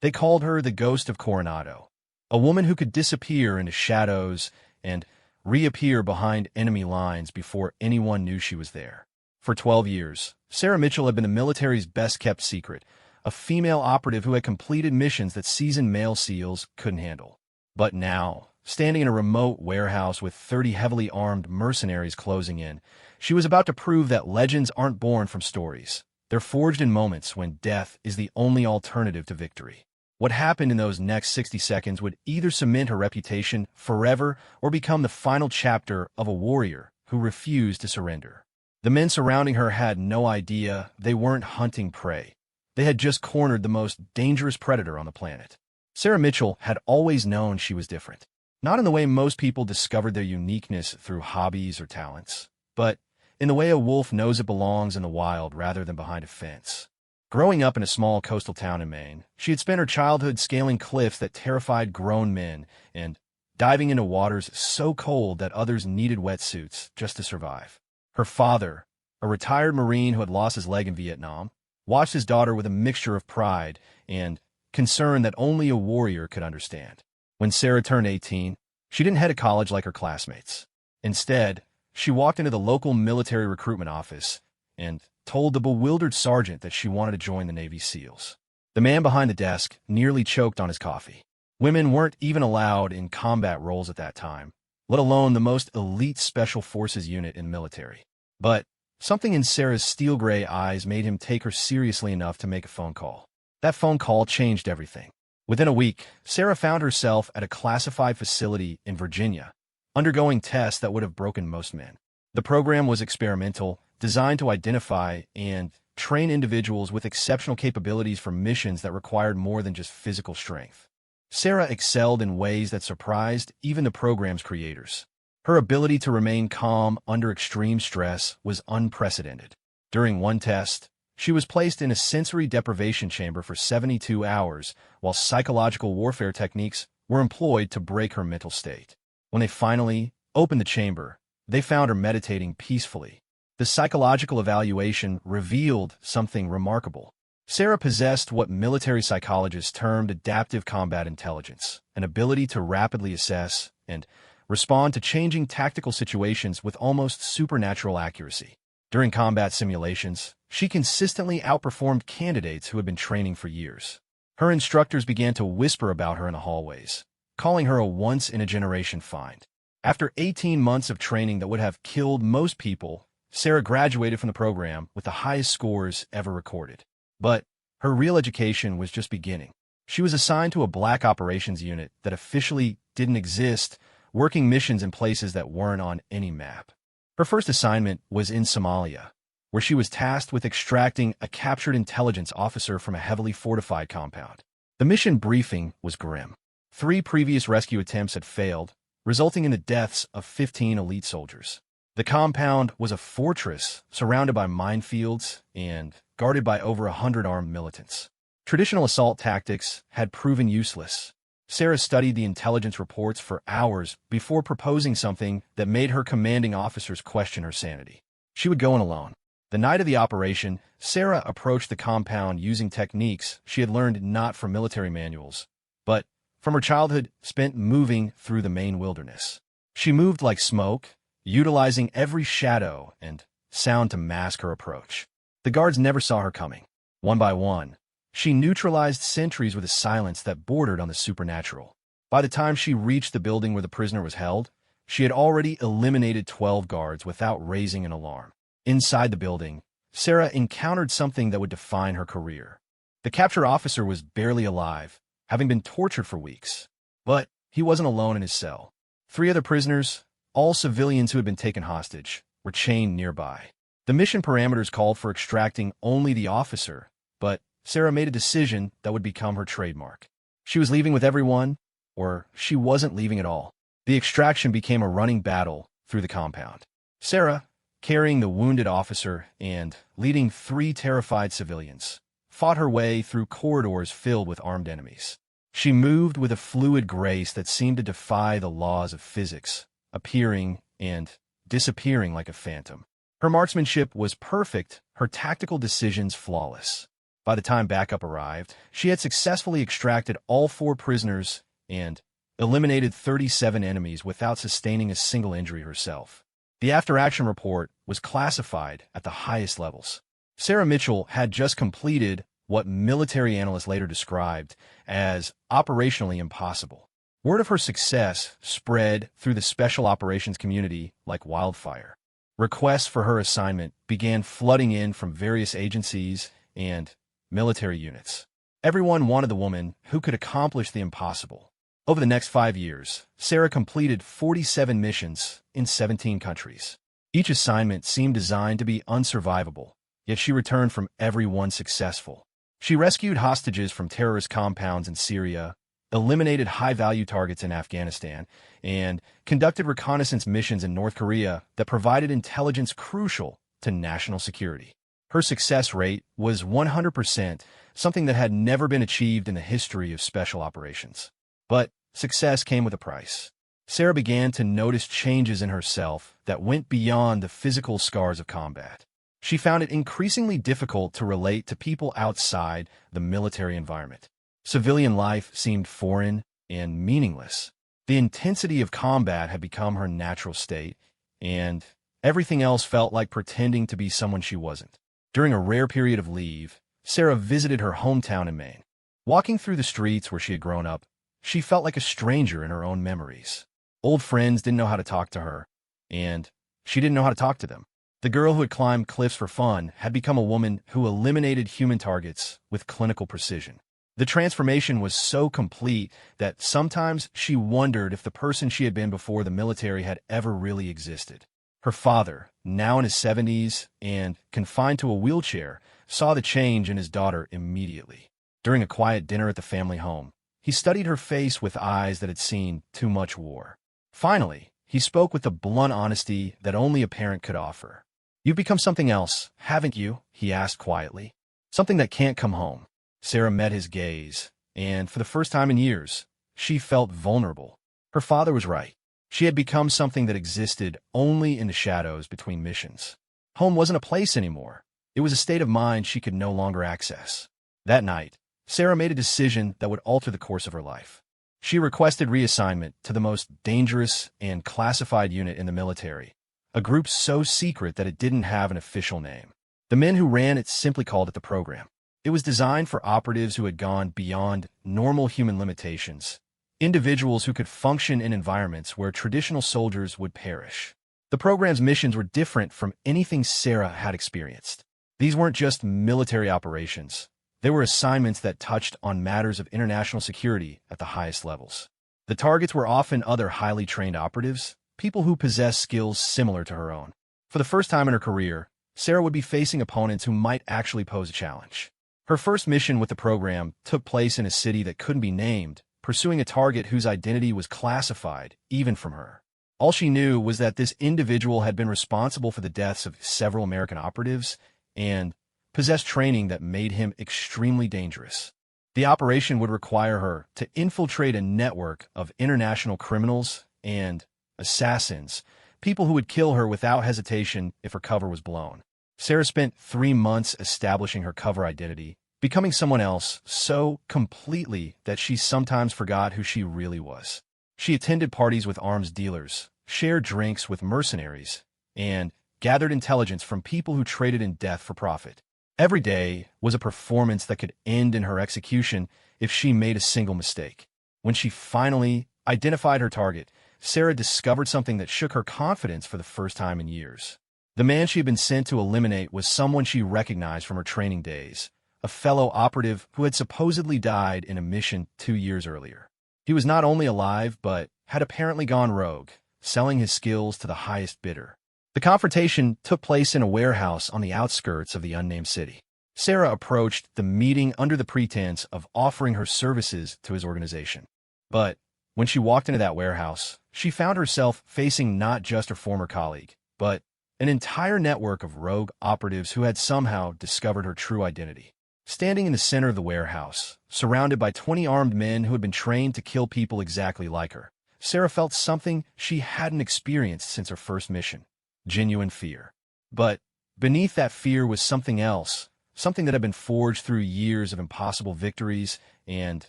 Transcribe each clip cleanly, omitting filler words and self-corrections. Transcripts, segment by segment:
They called her the Ghost of Coronado, a woman who could disappear into shadows and reappear behind enemy lines before anyone knew she was there. For 12 years, Sarah Mitchell had been the military's best-kept secret, a female operative who had completed missions that seasoned male SEALs couldn't handle. But now, standing in a remote warehouse with 30 heavily armed mercenaries closing in, she was about to prove that legends aren't born from stories. They're forged in moments when death is the only alternative to victory. What happened in those next 60 seconds would either cement her reputation forever or become the final chapter of a warrior who refused to surrender. The men surrounding her had no idea they weren't hunting prey. They had just cornered the most dangerous predator on the planet. Sarah Mitchell had always known she was different. Not in the way most people discovered their uniqueness through hobbies or talents, but in the way a wolf knows it belongs in the wild rather than behind a fence. Growing up in a small coastal town in Maine, she had spent her childhood scaling cliffs that terrified grown men and diving into waters so cold that others needed wetsuits just to survive. Her father, a retired Marine who had lost his leg in Vietnam, watched his daughter with a mixture of pride and concern that only a warrior could understand. When Sarah turned 18, she didn't head to college like her classmates. Instead, she walked into the local military recruitment office and told the bewildered sergeant that she wanted to join the Navy SEALs. The man behind the desk nearly choked on his coffee. Women weren't even allowed in combat roles at that time, let alone the most elite special forces unit in the military. But something in Sarah's steel-gray eyes made him take her seriously enough to make a phone call. That phone call changed everything. Within a week, Sarah found herself at a classified facility in Virginia, undergoing tests that would have broken most men. The program was experimental, designed to identify and train individuals with exceptional capabilities for missions that required more than just physical strength. Sarah excelled in ways that surprised even the program's creators. Her ability to remain calm under extreme stress was unprecedented. During one test, she was placed in a sensory deprivation chamber for 72 hours, while psychological warfare techniques were employed to break her mental state. When they finally opened the chamber, they found her meditating peacefully. The psychological evaluation revealed something remarkable. Sarah possessed what military psychologists termed adaptive combat intelligence, an ability to rapidly assess and respond to changing tactical situations with almost supernatural accuracy. During combat simulations, she consistently outperformed candidates who had been training for years. Her instructors began to whisper about her in the hallways, calling her a once-in-a-generation find. After 18 months of training that would have killed most people, Sarah graduated from the program with the highest scores ever recorded. But her real education was just beginning. She was assigned to a black operations unit that officially didn't exist, working missions in places that weren't on any map. Her first assignment was in Somalia, where she was tasked with extracting a captured intelligence officer from a heavily fortified compound. The mission briefing was grim. 3 previous rescue attempts had failed, resulting in the deaths of 15 elite soldiers. The compound was a fortress surrounded by minefields and guarded by over 100 armed militants. Traditional assault tactics had proven useless. Sarah studied the intelligence reports for hours before proposing something that made her commanding officers question her sanity. She would go in alone. The night of the operation, Sarah approached the compound using techniques she had learned not from military manuals, but from her childhood spent moving through the Maine wilderness. She moved like smoke, utilizing every shadow and sound to mask her approach. The guards never saw her coming. One by one, she neutralized sentries with a silence that bordered on the supernatural. By the time she reached the building where the prisoner was held, she had already eliminated 12 guards without raising an alarm. Inside the building, Sarah encountered something that would define her career. The captured officer was barely alive, having been tortured for weeks. But he wasn't alone in his cell. 3 other prisoners, all civilians who had been taken hostage, were chained nearby. The mission parameters called for extracting only the officer, but Sarah made a decision that would become her trademark. She was leaving with everyone, or she wasn't leaving at all. The extraction became a running battle through the compound. Sarah, carrying the wounded officer and leading 3 terrified civilians, fought her way through corridors filled with armed enemies. She moved with a fluid grace that seemed to defy the laws of physics, appearing and disappearing like a phantom. Her marksmanship was perfect, her tactical decisions flawless. By the time backup arrived, she had successfully extracted all 4 prisoners and eliminated 37 enemies without sustaining a single injury herself. The after-action report was classified at the highest levels. Sarah Mitchell had just completed what military analysts later described as operationally impossible. Word of her success spread through the special operations community like wildfire. Requests for her assignment began flooding in from various agencies and military units. Everyone wanted the woman who could accomplish the impossible. Over the next 5 years, Sarah completed 47 missions in 17 countries. Each assignment seemed designed to be unsurvivable, yet she returned from every one successful. She rescued hostages from terrorist compounds in Syria, eliminated high-value targets in Afghanistan, and conducted reconnaissance missions in North Korea that provided intelligence crucial to national security. Her success rate was 100%, something that had never been achieved in the history of special operations. But success came with a price. Sarah began to notice changes in herself that went beyond the physical scars of combat. She found it increasingly difficult to relate to people outside the military environment. Civilian life seemed foreign and meaningless. The intensity of combat had become her natural state, and everything else felt like pretending to be someone she wasn't. During a rare period of leave, Sarah visited her hometown in Maine. Walking through the streets where she had grown up, she felt like a stranger in her own memories. Old friends didn't know how to talk to her, and she didn't know how to talk to them. The girl who had climbed cliffs for fun had become a woman who eliminated human targets with clinical precision. The transformation was so complete that sometimes she wondered if the person she had been before the military had ever really existed. Her father, now in his 70s and confined to a wheelchair, saw the change in his daughter immediately. During a quiet dinner at the family home, he studied her face with eyes that had seen too much war. Finally, he spoke with the blunt honesty that only a parent could offer. "You've become something else, haven't you?" he asked quietly. "Something that can't come home." Sarah met his gaze, and for the first time in years, she felt vulnerable. Her father was right. She had become something that existed only in the shadows between missions. Home wasn't a place anymore. It was a state of mind she could no longer access. That night, Sarah made a decision that would alter the course of her life. She requested reassignment to the most dangerous and classified unit in the military, a group so secret that it didn't have an official name. The men who ran it simply called it the program. It was designed for operatives who had gone beyond normal human limitations, individuals who could function in environments where traditional soldiers would perish. The program's missions were different from anything Sarah had experienced. These weren't just military operations. They were assignments that touched on matters of international security at the highest levels. The targets were often other highly trained operatives, people who possessed skills similar to her own. For the first time in her career, Sarah would be facing opponents who might actually pose a challenge. Her first mission with the program took place in a city that couldn't be named, pursuing a target whose identity was classified, even from her. All she knew was that this individual had been responsible for the deaths of several American operatives and possessed training that made him extremely dangerous. The operation would require her to infiltrate a network of international criminals and assassins, people who would kill her without hesitation if her cover was blown. Sarah spent 3 months establishing her cover identity, becoming someone else so completely that she sometimes forgot who she really was. She attended parties with arms dealers, shared drinks with mercenaries, and gathered intelligence from people who traded in death for profit. Every day was a performance that could end in her execution if she made a single mistake. When she finally identified her target, Sarah discovered something that shook her confidence for the first time in years. The man she had been sent to eliminate was someone she recognized from her training days, a fellow operative who had supposedly died in a mission 2 years earlier. He was not only alive, but had apparently gone rogue, selling his skills to the highest bidder. The confrontation took place in a warehouse on the outskirts of the unnamed city. Sarah approached the meeting under the pretense of offering her services to his organization. But when she walked into that warehouse, she found herself facing not just her former colleague, but an entire network of rogue operatives who had somehow discovered her true identity. Standing in the center of the warehouse, surrounded by 20 armed men who had been trained to kill people exactly like her, Sarah felt something she hadn't experienced since her first mission: genuine fear. But beneath that fear was something else, something that had been forged through years of impossible victories and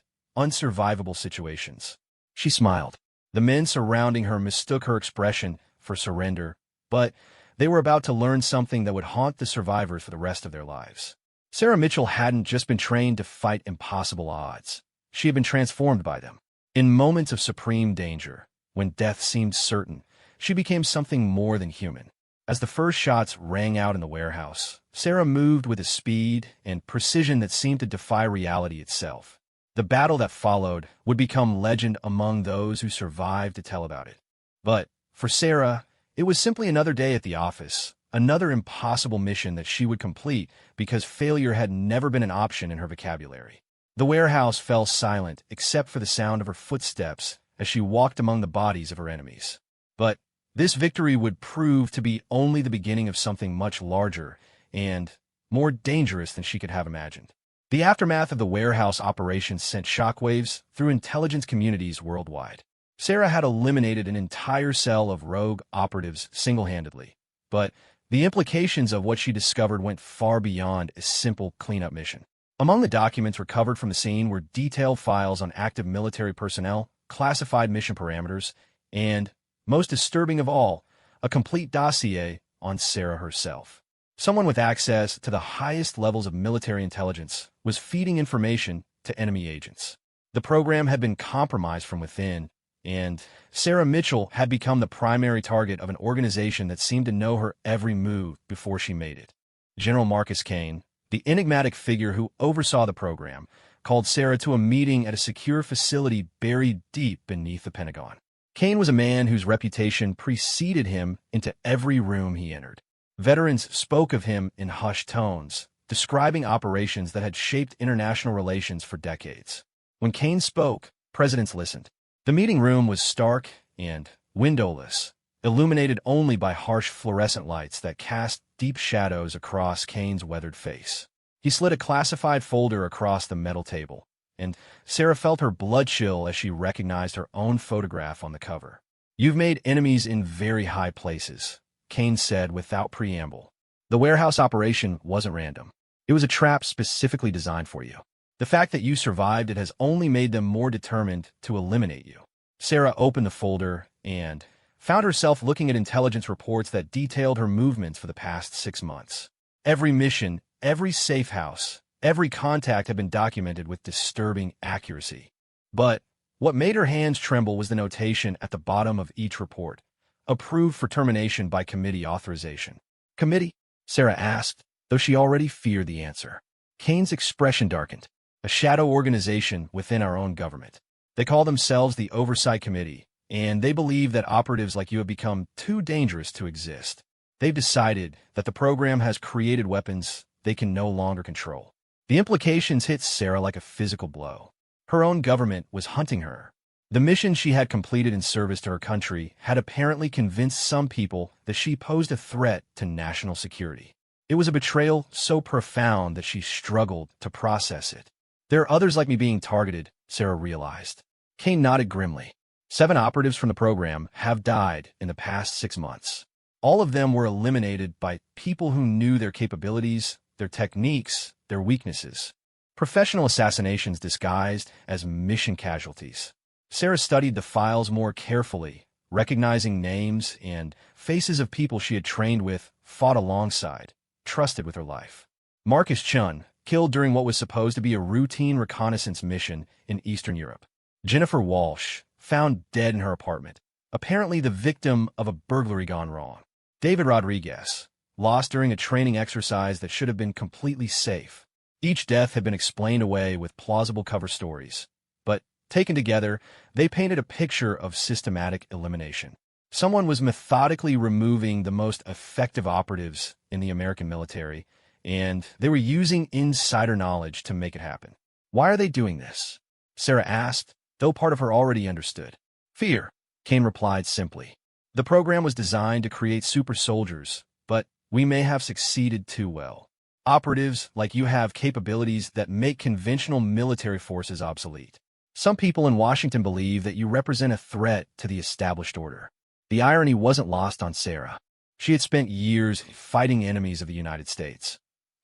unsurvivable situations. She smiled. The men surrounding her mistook her expression for surrender, but they were about to learn something that would haunt the survivors for the rest of their lives. Sarah Mitchell hadn't just been trained to fight impossible odds. She had been transformed by them. In moments of supreme danger, when death seemed certain, she became something more than human. As the first shots rang out in the warehouse, Sarah moved with a speed and precision that seemed to defy reality itself. The battle that followed would become legend among those who survived to tell about it. But for Sarah, it was simply another day at the office, another impossible mission that she would complete because failure had never been an option in her vocabulary. The warehouse fell silent except for the sound of her footsteps as she walked among the bodies of her enemies. But this victory would prove to be only the beginning of something much larger and more dangerous than she could have imagined. The aftermath of the warehouse operation sent shockwaves through intelligence communities worldwide. Sarah had eliminated an entire cell of rogue operatives single-handedly, but the implications of what she discovered went far beyond a simple cleanup mission. Among the documents recovered from the scene were detailed files on active military personnel, classified mission parameters, and, most disturbing of all, a complete dossier on Sarah herself. Someone with access to the highest levels of military intelligence was feeding information to enemy agents. The program had been compromised from within, and Sarah Mitchell had become the primary target of an organization that seemed to know her every move before she made it. General Marcus Kane, the enigmatic figure who oversaw the program, called Sarah to a meeting at a secure facility buried deep beneath the Pentagon. Kane was a man whose reputation preceded him into every room he entered. Veterans spoke of him in hushed tones, describing operations that had shaped international relations for decades. When Kane spoke, presidents listened. The meeting room was stark and windowless, illuminated only by harsh fluorescent lights that cast deep shadows across Kane's weathered face. He slid a classified folder across the metal table, and Sarah felt her blood chill as she recognized her own photograph on the cover. "You've made enemies in very high places," Kane said without preamble. "The warehouse operation wasn't random. It was a trap specifically designed for you. The fact that you survived it has only made them more determined to eliminate you." Sarah opened the folder and found herself looking at intelligence reports that detailed her movements for the past 6 months. Every mission, every safe house, every contact had been documented with disturbing accuracy. But what made her hands tremble was the notation at the bottom of each report: "Approved for termination by committee authorization." "Committee?" Sarah asked, though she already feared the answer. Kane's expression darkened. "A shadow organization within our own government. They call themselves the Oversight Committee, and they believe that operatives like you have become too dangerous to exist. They've decided that the program has created weapons they can no longer control." The implications hit Sarah like a physical blow. Her own government was hunting her. The mission she had completed in service to her country had apparently convinced some people that she posed a threat to national security. It was a betrayal so profound that she struggled to process it. "There are others like me being targeted," Sarah realized. Kane nodded grimly. 7 operatives from the program have died in the past 6 months. All of them were eliminated by people who knew their capabilities, their techniques, their weaknesses. Professional assassinations disguised as mission casualties. Sarah studied the files more carefully, recognizing names and faces of people she had trained with, fought alongside, trusted with her life. Marcus Chun, killed during what was supposed to be a routine reconnaissance mission in Eastern Europe. Jennifer Walsh, found dead in her apartment, apparently the victim of a burglary gone wrong. David Rodriguez, lost during a training exercise that should have been completely safe. Each death had been explained away with plausible cover stories, but taken together, they painted a picture of systematic elimination. Someone was methodically removing the most effective operatives in the American military, and they were using insider knowledge to make it happen. "Why are they doing this?" Sarah asked, though part of her already understood. "Fear," Kane replied simply. "The program was designed to create super soldiers, but we may have succeeded too well. Operatives like you have capabilities that make conventional military forces obsolete. Some people in Washington believe that you represent a threat to the established order." The irony wasn't lost on Sarah. She had spent years fighting enemies of the United States.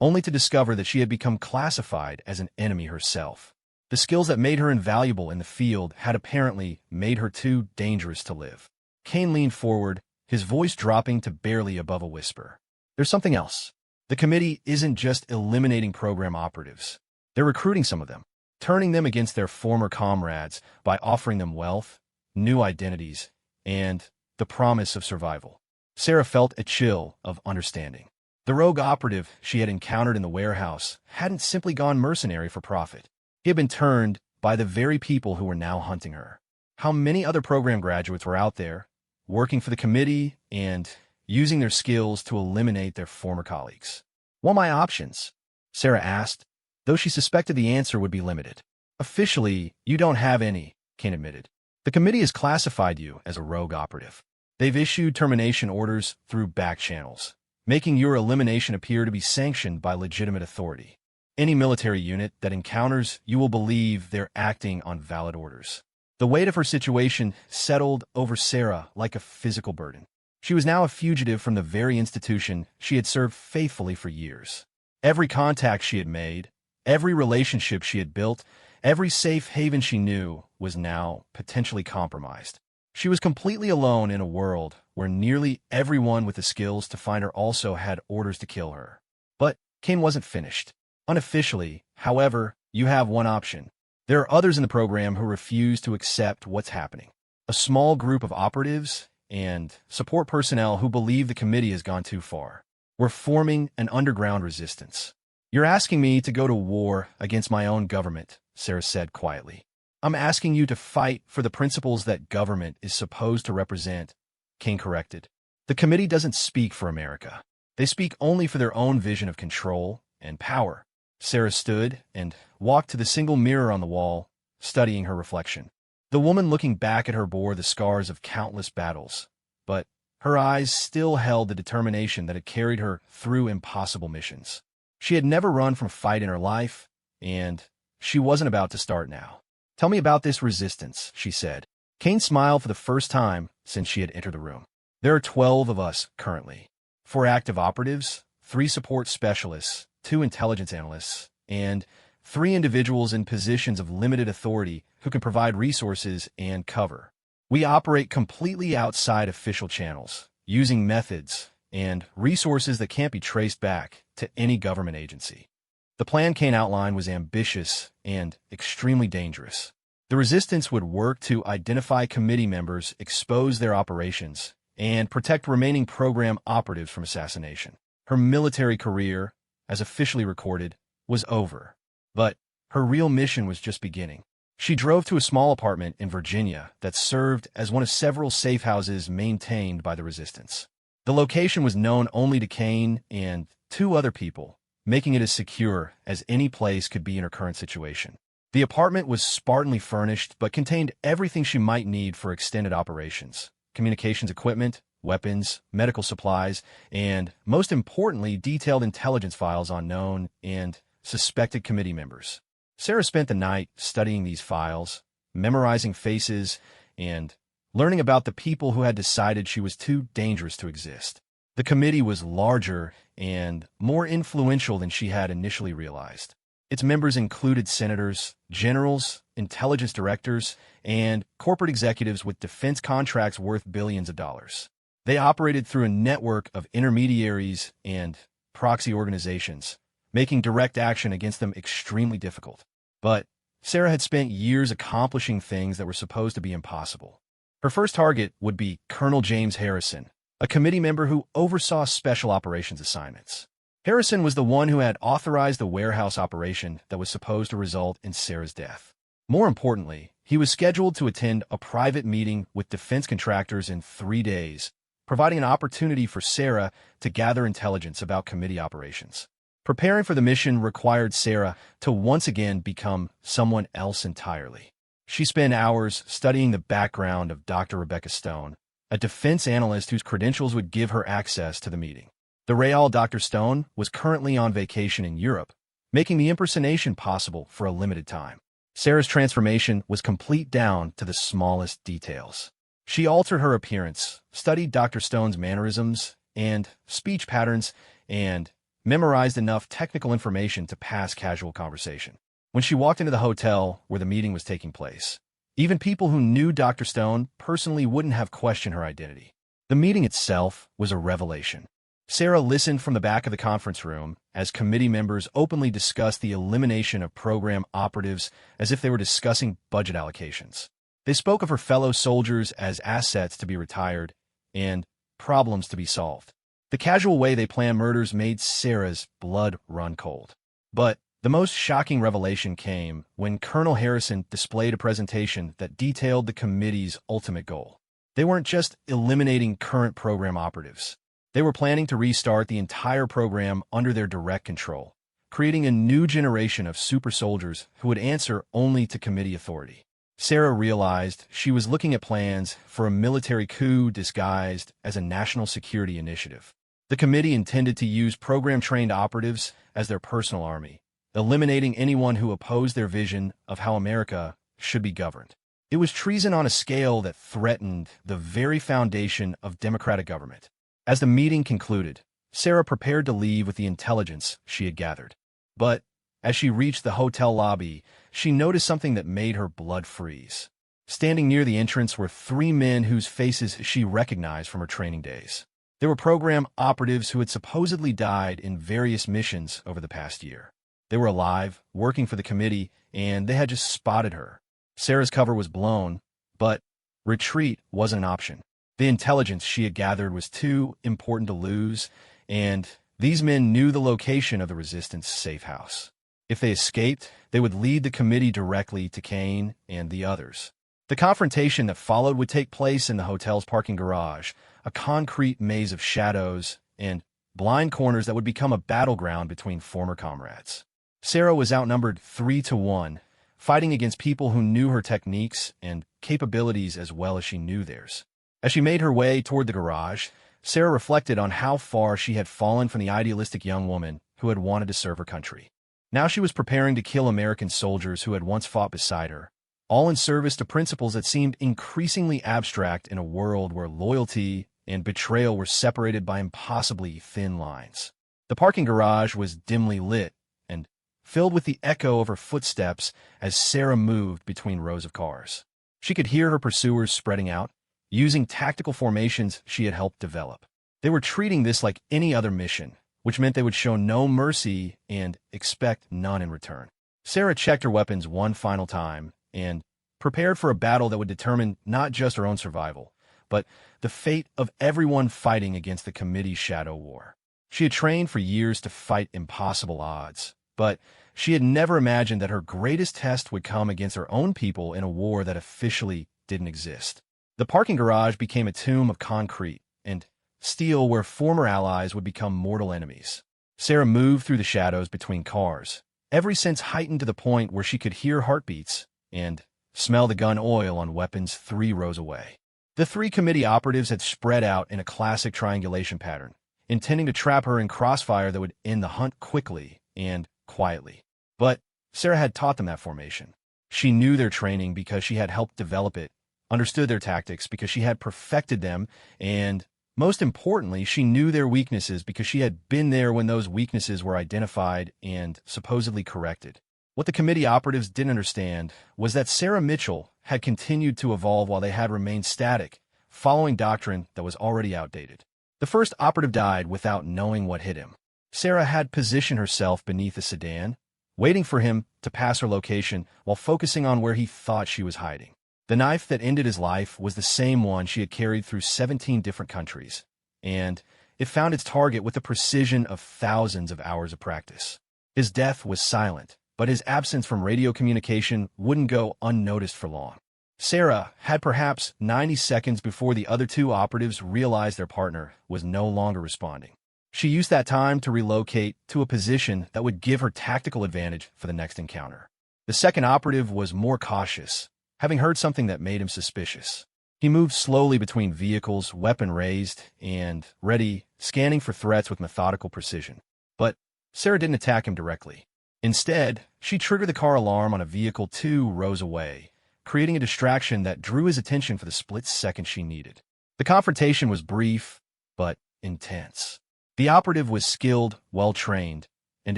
only to discover that she had become classified as an enemy herself. The skills that made her invaluable in the field had apparently made her too dangerous to live. Kane leaned forward, his voice dropping to barely above a whisper. There's something else. The committee isn't just eliminating program operatives. They're recruiting some of them, turning them against their former comrades by offering them wealth, new identities, and the promise of survival. Sarah felt a chill of understanding. The rogue operative she had encountered in the warehouse hadn't simply gone mercenary for profit. He had been turned by the very people who were now hunting her. How many other program graduates were out there, working for the committee and using their skills to eliminate their former colleagues? What are my options? Sarah asked, though she suspected the answer would be limited. Officially, you don't have any, Kane admitted. The committee has classified you as a rogue operative. They've issued termination orders through back channels, making your elimination appear to be sanctioned by legitimate authority. Any military unit that encounters you will believe they're acting on valid orders. The weight of her situation settled over Sarah like a physical burden. She was now a fugitive from the very institution she had served faithfully for years. Every contact she had made, every relationship she had built, every safe haven she knew was now potentially compromised. She was completely alone in a world where nearly everyone with the skills to find her also had orders to kill her. But Kane wasn't finished. Unofficially, however, you have one option. There are others in the program who refuse to accept what's happening. A small group of operatives and support personnel who believe the committee has gone too far. We're forming an underground resistance. You're asking me to go to war against my own government, Sarah said quietly. I'm asking you to fight for the principles that government is supposed to represent, Kane corrected. The committee doesn't speak for America. They speak only for their own vision of control and power. Sarah stood and walked to the single mirror on the wall, studying her reflection. The woman looking back at her bore the scars of countless battles, but her eyes still held the determination that had carried her through impossible missions. She had never run from a fight in her life, and she wasn't about to start now. Tell me about this resistance, she said. Kane smiled for the first time since she had entered the room. There are 12 of us currently. 4 active operatives, 3 support specialists, 2 intelligence analysts, and 3 individuals in positions of limited authority who can provide resources and cover. We operate completely outside official channels, using methods and resources that can't be traced back to any government agency. The plan Kane outlined was ambitious and extremely dangerous. The resistance would work to identify committee members, expose their operations, and protect remaining program operatives from assassination. Her military career, as officially recorded, was over. But her real mission was just beginning. She drove to a small apartment in Virginia that served as one of several safe houses maintained by the resistance. The location was known only to Kane and 2 other people, making it as secure as any place could be in her current situation. The apartment was spartanly furnished but contained everything she might need for extended operations: communications equipment, weapons, medical supplies, and, most importantly, detailed intelligence files on known and suspected committee members. Sarah spent the night studying these files, memorizing faces, and learning about the people who had decided she was too dangerous to exist. The committee was larger and more influential than she had initially realized. Its members included senators, generals, intelligence directors, and corporate executives with defense contracts worth billions of dollars. They operated through a network of intermediaries and proxy organizations, making direct action against them extremely difficult. But Sarah had spent years accomplishing things that were supposed to be impossible. Her first target would be Colonel James Harrison, a committee member who oversaw special operations assignments. Harrison was the one who had authorized the warehouse operation that was supposed to result in Sarah's death. More importantly, he was scheduled to attend a private meeting with defense contractors in 3 days, providing an opportunity for Sarah to gather intelligence about committee operations. Preparing for the mission required Sarah to once again become someone else entirely. She spent hours studying the background of Dr. Rebecca Stone, a defense analyst whose credentials would give her access to the meeting. The real Dr. Stone was currently on vacation in Europe, making the impersonation possible for a limited time. Sarah's transformation was complete down to the smallest details. She altered her appearance, studied Dr. Stone's mannerisms and speech patterns, and memorized enough technical information to pass casual conversation. When she walked into the hotel where the meeting was taking place, even people who knew Dr. Stone personally wouldn't have questioned her identity. The meeting itself was a revelation. Sarah listened from the back of the conference room as committee members openly discussed the elimination of program operatives as if they were discussing budget allocations. They spoke of her fellow soldiers as assets to be retired and problems to be solved. The casual way they planned murders made Sarah's blood run cold. But the most shocking revelation came when Colonel Harrison displayed a presentation that detailed the committee's ultimate goal. They weren't just eliminating current program operatives. They were planning to restart the entire program under their direct control, creating a new generation of super soldiers who would answer only to committee authority. Sarah realized she was looking at plans for a military coup disguised as a national security initiative. The committee intended to use program-trained operatives as their personal army, eliminating anyone who opposed their vision of how America should be governed. It was treason on a scale that threatened the very foundation of democratic government. As the meeting concluded, Sarah prepared to leave with the intelligence she had gathered. But as she reached the hotel lobby, she noticed something that made her blood freeze. Standing near the entrance were three men whose faces she recognized from her training days. They were program operatives who had supposedly died in various missions over the past year. They were alive, working for the committee, and they had just spotted her. Sarah's cover was blown, but retreat wasn't an option. The intelligence she had gathered was too important to lose, and these men knew the location of the Resistance safe house. If they escaped, they would lead the committee directly to Kane and the others. The confrontation that followed would take place in the hotel's parking garage, a concrete maze of shadows and blind corners that would become a battleground between former comrades. Sarah was outnumbered 3-1, fighting against people who knew her techniques and capabilities as well as she knew theirs. As she made her way toward the garage, Sarah reflected on how far she had fallen from the idealistic young woman who had wanted to serve her country. Now she was preparing to kill American soldiers who had once fought beside her, all in service to principles that seemed increasingly abstract in a world where loyalty and betrayal were separated by impossibly thin lines. The parking garage was dimly lit and filled with the echo of her footsteps as Sarah moved between rows of cars. She could hear her pursuers spreading out, using tactical formations she had helped develop. They were treating this like any other mission, which meant they would show no mercy and expect none in return. Sarah checked her weapons one final time and prepared for a battle that would determine not just her own survival, but the fate of everyone fighting against the committee's shadow war. She had trained for years to fight impossible odds, but she had never imagined that her greatest test would come against her own people in a war that officially didn't exist. The parking garage became a tomb of concrete and steel where former allies would become mortal enemies. Sarah moved through the shadows between cars, every sense heightened to the point where she could hear heartbeats and smell the gun oil on weapons 3 rows away. The 3 committee operatives had spread out in a classic triangulation pattern, intending to trap her in crossfire that would end the hunt quickly and quietly. But Sarah had taught them that formation. She knew their training because she had helped develop it, understood their tactics because she had perfected them, and most importantly, she knew their weaknesses because she had been there when those weaknesses were identified and supposedly corrected. What the committee operatives didn't understand was that Sarah Mitchell had continued to evolve while they had remained static, following doctrine that was already outdated. The first operative died without knowing what hit him. Sarah had positioned herself beneath a sedan, waiting for him to pass her location while focusing on where he thought she was hiding. The knife that ended his life was the same one she had carried through 17 different countries, and it found its target with the precision of thousands of hours of practice. His death was silent, but his absence from radio communication wouldn't go unnoticed for long. Sarah had perhaps 90 seconds before the other 2 operatives realized their partner was no longer responding. She used that time to relocate to a position that would give her tactical advantage for the next encounter. The second operative was more cautious, having heard something that made him suspicious. He moved slowly between vehicles, weapon raised and ready, scanning for threats with methodical precision. But Sarah didn't attack him directly. Instead, she triggered the car alarm on a vehicle 2 rows away, creating a distraction that drew his attention for the split second she needed. The confrontation was brief, but intense. The operative was skilled, well-trained, and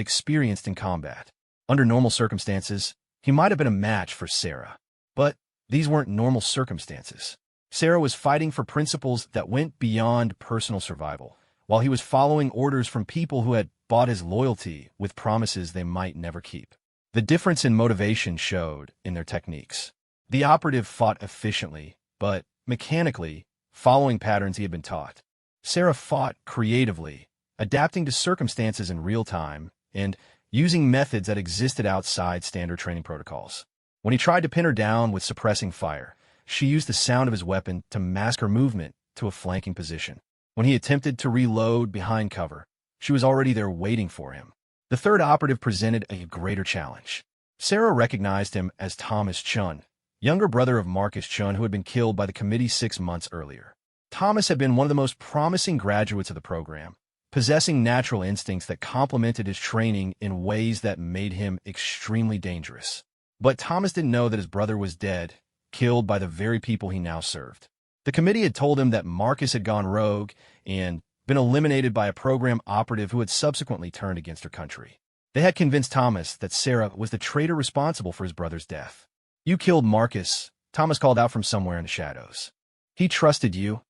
experienced in combat. Under normal circumstances, he might have been a match for Sarah. But these weren't normal circumstances. Sarah was fighting for principles that went beyond personal survival, while he was following orders from people who had bought his loyalty with promises they might never keep. The difference in motivation showed in their techniques. The operative fought efficiently, but mechanically, following patterns he had been taught. Sarah fought creatively, adapting to circumstances in real time, and using methods that existed outside standard training protocols. When he tried to pin her down with suppressing fire, she used the sound of his weapon to mask her movement to a flanking position. When he attempted to reload behind cover, she was already there waiting for him. The third operative presented a greater challenge. Sarah recognized him as Thomas Chun, younger brother of Marcus Chun, who had been killed by the committee 6 months earlier. Thomas had been one of the most promising graduates of the program, possessing natural instincts that complemented his training in ways that made him extremely dangerous. But Thomas didn't know that his brother was dead, killed by the very people he now served. The committee had told him that Marcus had gone rogue and been eliminated by a program operative who had subsequently turned against her country. They had convinced Thomas that Sarah was the traitor responsible for his brother's death. "You killed Marcus," Thomas called out from somewhere in the shadows. "He trusted you,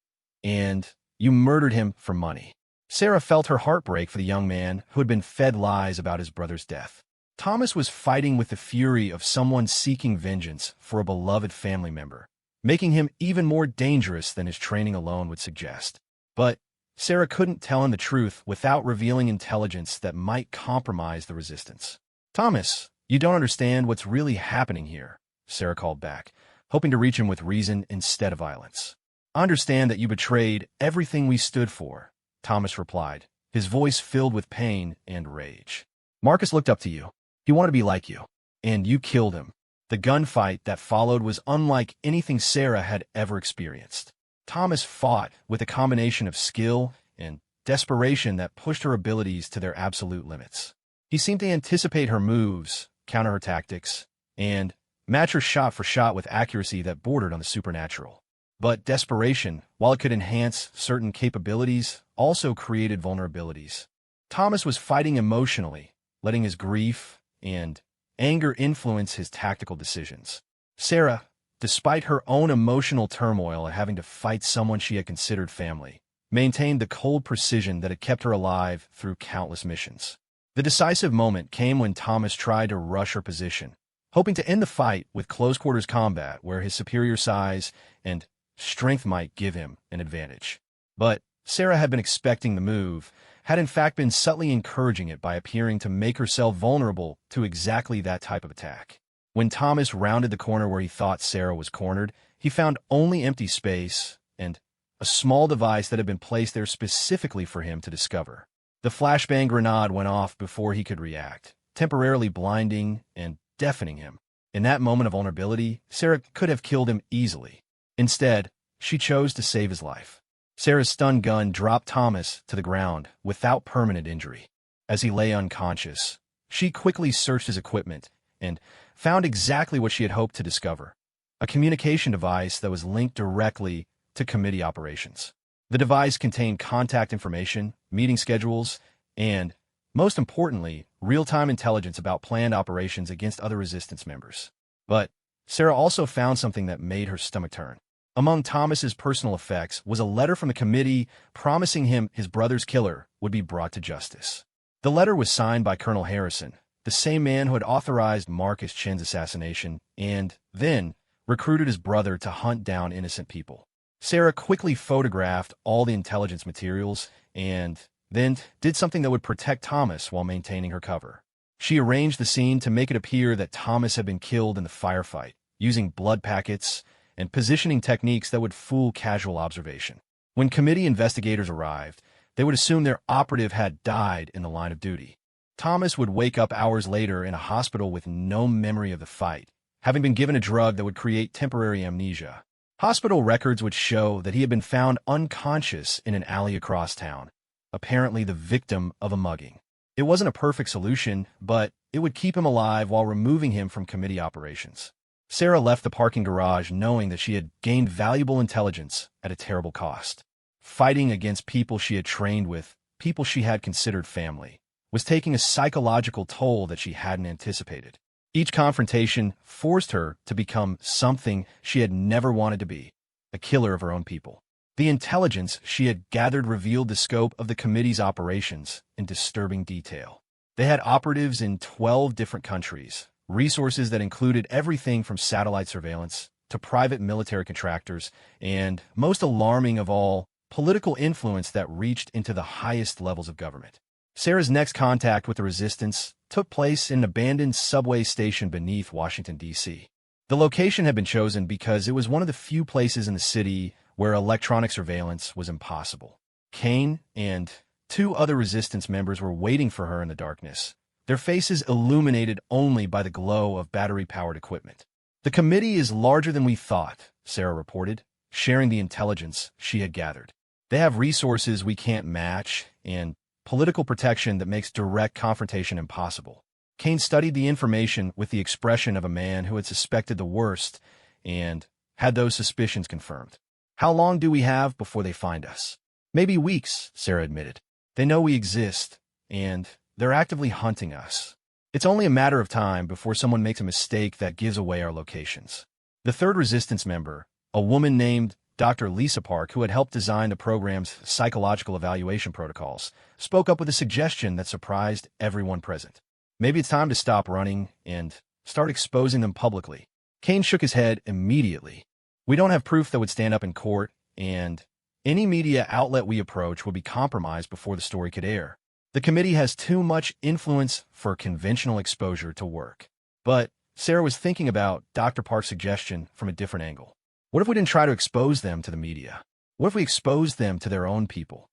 and you murdered him for money." Sarah felt her heart break for the young man who had been fed lies about his brother's death. Thomas was fighting with the fury of someone seeking vengeance for a beloved family member, making him even more dangerous than his training alone would suggest. But Sarah couldn't tell him the truth without revealing intelligence that might compromise the resistance. "Thomas, you don't understand what's really happening here," Sarah called back, hoping to reach him with reason instead of violence. "I understand that you betrayed everything we stood for," Thomas replied, his voice filled with pain and rage. "Marcus looked up to you. He wanted to be like you, and you killed him." The gunfight that followed was unlike anything Sarah had ever experienced. Thomas fought with a combination of skill and desperation that pushed her abilities to their absolute limits. He seemed to anticipate her moves, counter her tactics, and match her shot for shot with accuracy that bordered on the supernatural. But desperation, while it could enhance certain capabilities, also created vulnerabilities. Thomas was fighting emotionally, letting his grief and anger influence his tactical decisions. Sarah, despite her own emotional turmoil at having to fight someone she had considered family, maintained the cold precision that had kept her alive through countless missions. The decisive moment came when Thomas tried to rush her position, hoping to end the fight with close-quarters combat where his superior size and strength might give him an advantage. But Sarah had been expecting the move, had in fact been subtly encouraging it by appearing to make herself vulnerable to exactly that type of attack. When Thomas rounded the corner where he thought Sarah was cornered, he found only empty space and a small device that had been placed there specifically for him to discover. The flashbang grenade went off before he could react, temporarily blinding and deafening him. In that moment of vulnerability, Sarah could have killed him easily. Instead, she chose to save his life. Sarah's stun gun dropped Thomas to the ground without permanent injury. As he lay unconscious, she quickly searched his equipment and found exactly what she had hoped to discover: a communication device that was linked directly to committee operations. The device contained contact information, meeting schedules, and, most importantly, real-time intelligence about planned operations against other resistance members. But Sarah also found something that made her stomach turn. Among Thomas's personal effects was a letter from the committee promising him his brother's killer would be brought to justice. The letter was signed by Colonel Harrison, the same man who had authorized Marcus Chen's assassination and then recruited his brother to hunt down innocent people. Sarah quickly photographed all the intelligence materials and then did something that would protect Thomas while maintaining her cover. She arranged the scene to make it appear that Thomas had been killed in the firefight, using blood packets and positioning techniques that would fool casual observation. When committee investigators arrived, they would assume their operative had died in the line of duty. Thomas would wake up hours later in a hospital with no memory of the fight, having been given a drug that would create temporary amnesia. Hospital records would show that he had been found unconscious in an alley across town, apparently the victim of a mugging. It wasn't a perfect solution, but it would keep him alive while removing him from committee operations. Sarah left the parking garage knowing that she had gained valuable intelligence at a terrible cost. Fighting against people she had trained with people she had considered family, was taking a psychological toll that she hadn't anticipated. Each confrontation forced her to become something she had never wanted to be, a killer of her own people. The intelligence she had gathered revealed the scope of the committee's operations in disturbing detail. They had operatives in 12 different countries, resources that included everything from satellite surveillance to private military contractors, and, most alarming of all, political influence that reached into the highest levels of government. Sarah's next contact with the resistance took place in an abandoned subway station beneath Washington, D.C. The location had been chosen because it was one of the few places in the city where electronic surveillance was impossible. Kane and 2 other resistance members were waiting for her in the darkness, their faces illuminated only by the glow of battery-powered equipment. "The committee is larger than we thought," Sarah reported, sharing the intelligence she had gathered. "They have resources we can't match and political protection that makes direct confrontation impossible." Kane studied the information with the expression of a man who had suspected the worst and had those suspicions confirmed. "How long do we have before they find us?" "Maybe weeks," Sarah admitted. "They know we exist, and they're actively hunting us. It's only a matter of time before someone makes a mistake that gives away our locations." The third resistance member, a woman named Dr. Lisa Park, who had helped design the program's psychological evaluation protocols, spoke up with a suggestion that surprised everyone present. "Maybe it's time to stop running and start exposing them publicly." Kane shook his head immediately. "We don't have proof that would stand up in court, and any media outlet we approach would be compromised before the story could air. The committee has too much influence for conventional exposure to work." But Sarah was thinking about Dr. Park's suggestion from a different angle. What if we didn't try to expose them to the media? What if we exposed them to their own people?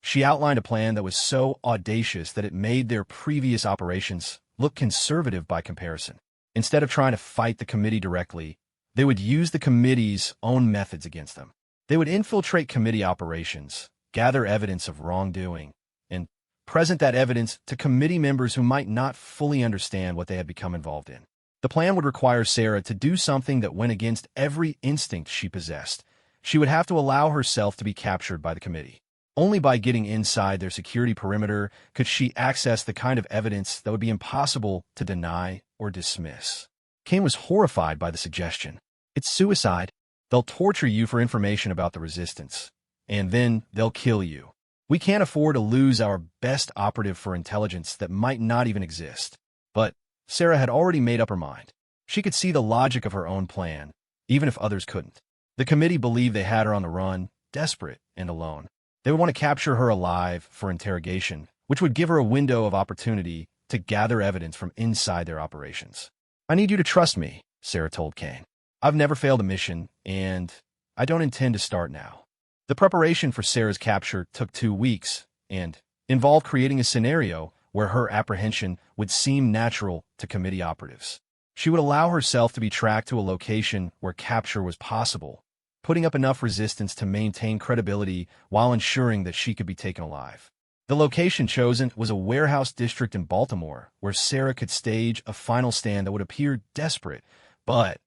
She outlined a plan that was so audacious that it made their previous operations look conservative by comparison. Instead of trying to fight the committee directly, they would use the committee's own methods against them. They would infiltrate committee operations, gather evidence of wrongdoing, and present that evidence to committee members who might not fully understand what they had become involved in. The plan would require Sarah to do something that went against every instinct she possessed. She would have to allow herself to be captured by the committee. Only by getting inside their security perimeter could she access the kind of evidence that would be impossible to deny or dismiss. Kane was horrified by the suggestion. "It's suicide. They'll torture you for information about the resistance, and then they'll kill you. We can't afford to lose our best operative for intelligence that might not even exist." But Sarah had already made up her mind. She could see the logic of her own plan, even if others couldn't. The committee believed they had her on the run, desperate and alone. They would want to capture her alive for interrogation, which would give her a window of opportunity to gather evidence from inside their operations. "I need you to trust me," Sarah told Kane. "I've never failed a mission, and I don't intend to start now." The preparation for Sarah's capture took 2 weeks and involved creating a scenario where her apprehension would seem natural to committee operatives. She would allow herself to be tracked to a location where capture was possible, putting up enough resistance to maintain credibility while ensuring that she could be taken alive. The location chosen was a warehouse district in Baltimore, where Sarah could stage a final stand that would appear desperate, but